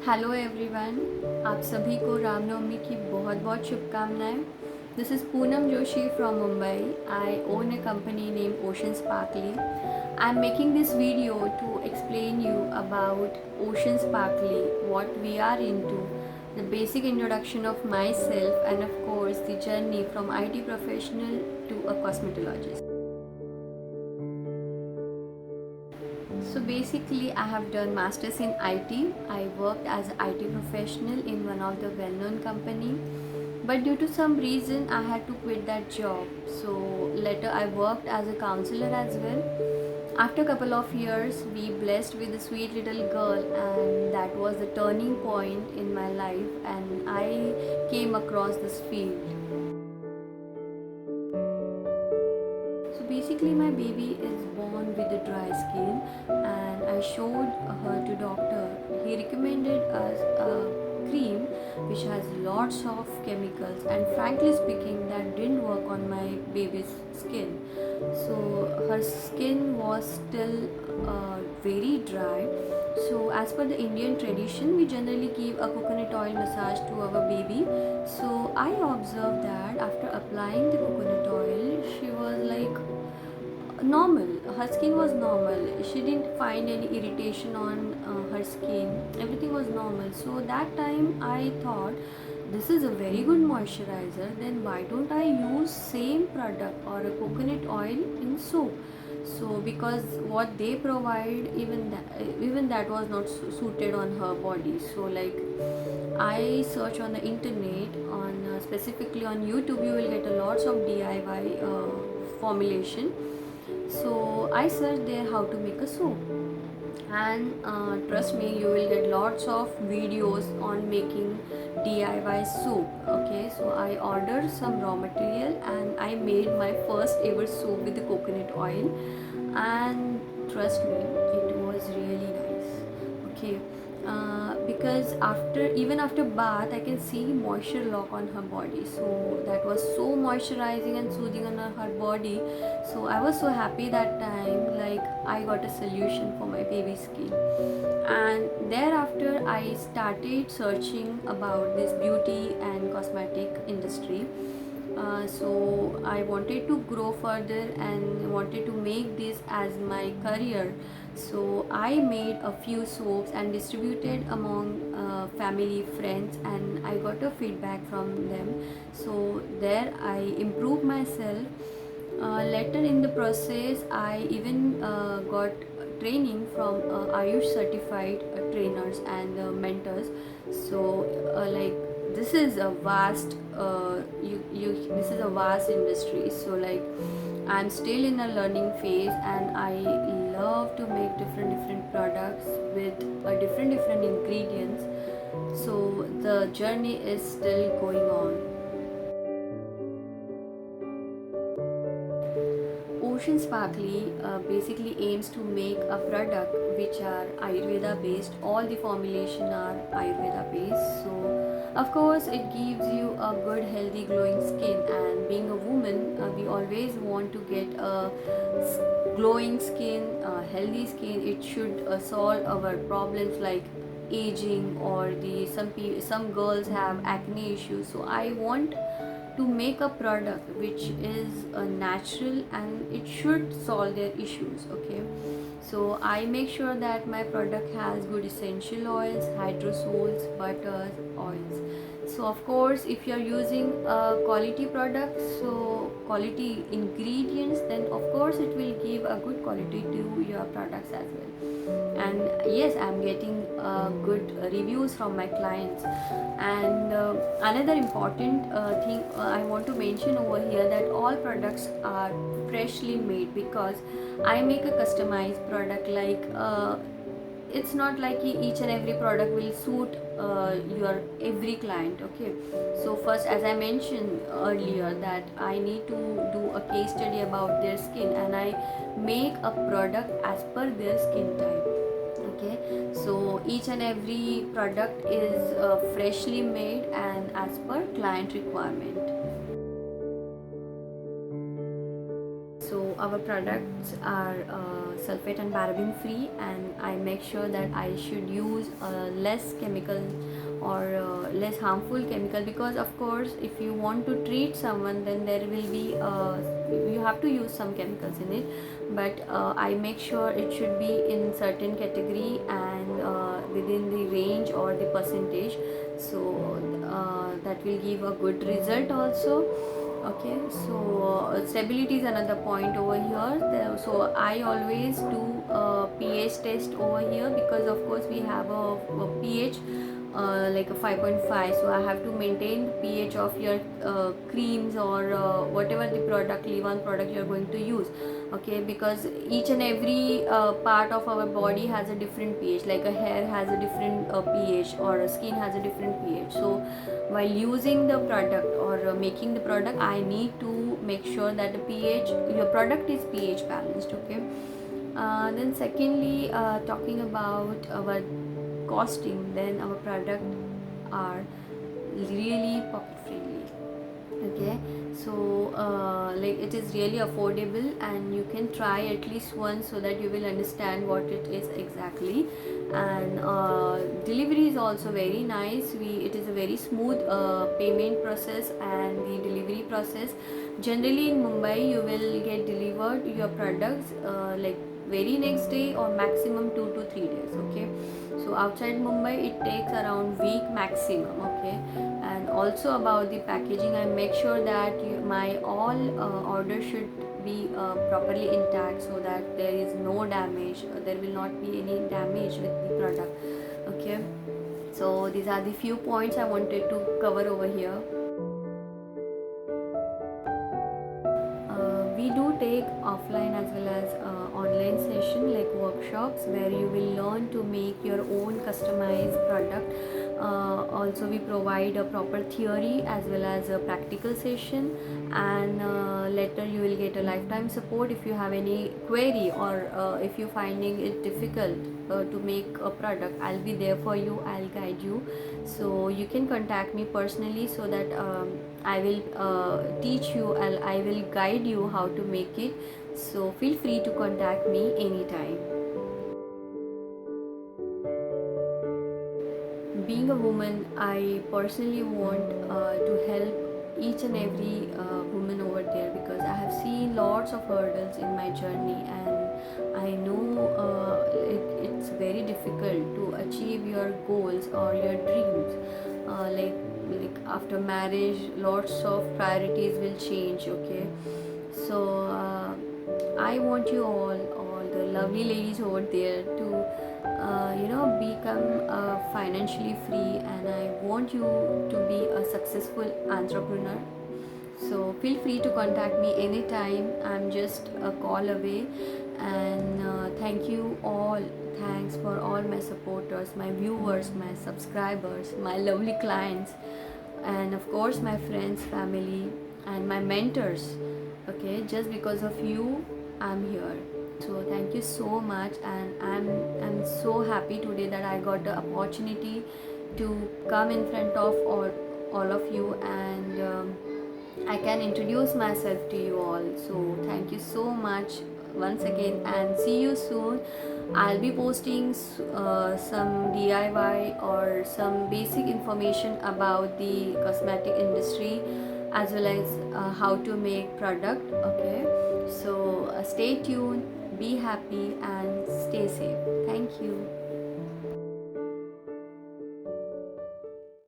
Hello everyone, आप सभी को रामनवमी की बहुत बहुत शुभकामनाएं। This is Poonam Joshi from Mumbai. I own a company named Ocean Sparkly. I'm making this video to explain you about Ocean Sparkly, what we are into, the basic introduction of myself, and of course the journey from IT professional to a cosmetologist. So basically, I have done masters in IT. I worked as an IT professional in one of the well-known company, but due to some reason, I had to quit that job. So later, I worked as a counselor as well. After a couple of years, we blessed with a sweet little girl, and that was the turning point in my life. And I came across this field. So basically, my baby is born with a dry skin, and I showed her to doctor. He recommended us a cream which has lots of chemicals, and frankly speaking, that didn't work on my baby's skin. So her skin was still very dry. So as per the Indian tradition, we generally give a coconut oil massage to our baby. So I observed that after applying the coconut oil, she was like normal. Her skin was normal. She didn't find any irritation on her skin. Everything was normal. So that time I thought, this is a very good moisturizer, then why don't I use same product or a coconut oil in soap. So because what they provide, even that was not suited on her body. So like I search on the internet, on specifically on YouTube, you will get a lots of DIY formulation. So I searched there how to make a soap, and trust me, you will get lots of videos on making DIY soap. Okay, so I ordered some raw material and I made my first ever soap with the coconut oil, and trust me, it was really nice. Okay, because after bath I can see moisture lock on her body, so that was so moisturizing and soothing on her body. So I was so happy that time, like I got a solution for my baby skin. And thereafter I started searching about this beauty and cosmetic industry. So I wanted to grow further and wanted to make this as my career. So I made a few soaps and distributed among family, friends, and I got a feedback from them. So there I improved myself. Later in the process, I even got training from Ayush certified trainers and mentors. So like this is a vast this is a vast industry. So like I'm still in a learning phase, and I love to make different products with different ingredients. So the journey is still going on. Ocean Sparkly basically aims to make a product which are Ayurveda based. All the formulation are Ayurveda based. So of course it gives you a good healthy glowing skin, and being a woman, we always want to get a glowing skin, healthy skin. It should solve our problems like aging, or the some girls have acne issues. So I want to make a product which is natural, and it should solve their issues. Okay, so I make sure that my product has good essential oils, hydrosols, butters, oils. So of course, if you are using a quality product, so quality ingredients, then of course it will give a good quality to your products as well. And yes, I'm getting good reviews from my clients. And another important thing I want to mention over here, that all products are freshly made, because I make a customized product. Like it's not like each and every product will suit your every client. Okay, so first, as I mentioned earlier, that I need to do a case study about their skin, and I make a product as per their skin type. Okay, so each and every product is freshly made and as per client requirement. So our products are sulfate and paraben free, and I make sure that I should use less chemical or less harmful chemical, because of course if you want to treat someone, then there will be you have to use some chemicals in it, but I make sure it should be in certain category and within the range or the percentage, so that will give a good result also. Okay, so stability is another point over here. So I always do a pH test over here, because of course we have a pH like a 5.5, so I have to maintain the pH of your creams or whatever the product, leave-on product you're going to use. Okay, because each and every part of our body has a different pH, like a hair has a different pH, or a skin has a different pH. So while using the product or making the product, I need to make sure that the pH, your product is pH balanced. Okay, then secondly, talking about our costing, then our product are really pocket friendly. Okay, so like it is really affordable, and you can try at least once so that you will understand what it is exactly. And delivery is also very nice. It is a very smooth payment process and the delivery process. Generally in Mumbai you will get delivered your products like very next day or maximum 2 to 3 days. Okay, so outside Mumbai it takes around week maximum. Okay, and also about the packaging, I make sure that my all orders should be properly intact, so that there is no damage, there will not be any damage with the product. Okay, so these are the few points I wanted to cover over here. We do take offline as well as online session, like workshops, where you will learn to make your own customized product. Also we provide a proper theory as well as a practical session, and later you will get a lifetime support if you have any query, or if you're finding it difficult to make a product, I'll be there for you, I'll guide you. So you can contact me personally, so that I will teach you, I will guide you how to make it. So feel free to contact me anytime. Being a woman, I personally want to help each and every woman over there, because I have seen lots of hurdles in my journey, and I know it's very difficult to achieve your goals or your dreams. Like after marriage, lots of priorities will change. Okay, so I want you all the lovely ladies over there to become financially free, and I want you to be a successful entrepreneur. So feel free to contact me anytime, I'm just a call away. And thank you all, thanks for all my supporters, my viewers, my subscribers, my lovely clients, and of course my friends, family, and my mentors. Okay, just because of you I'm here. So thank you so much, and I'm so happy today that I got the opportunity to come in front of all of you, and I can introduce myself to you all. So thank you so much once again, and see you soon. I'll be posting some DIY or some basic information about the cosmetic industry, as well as how to make product. Okay, so stay tuned, be happy, and stay safe. Thank you.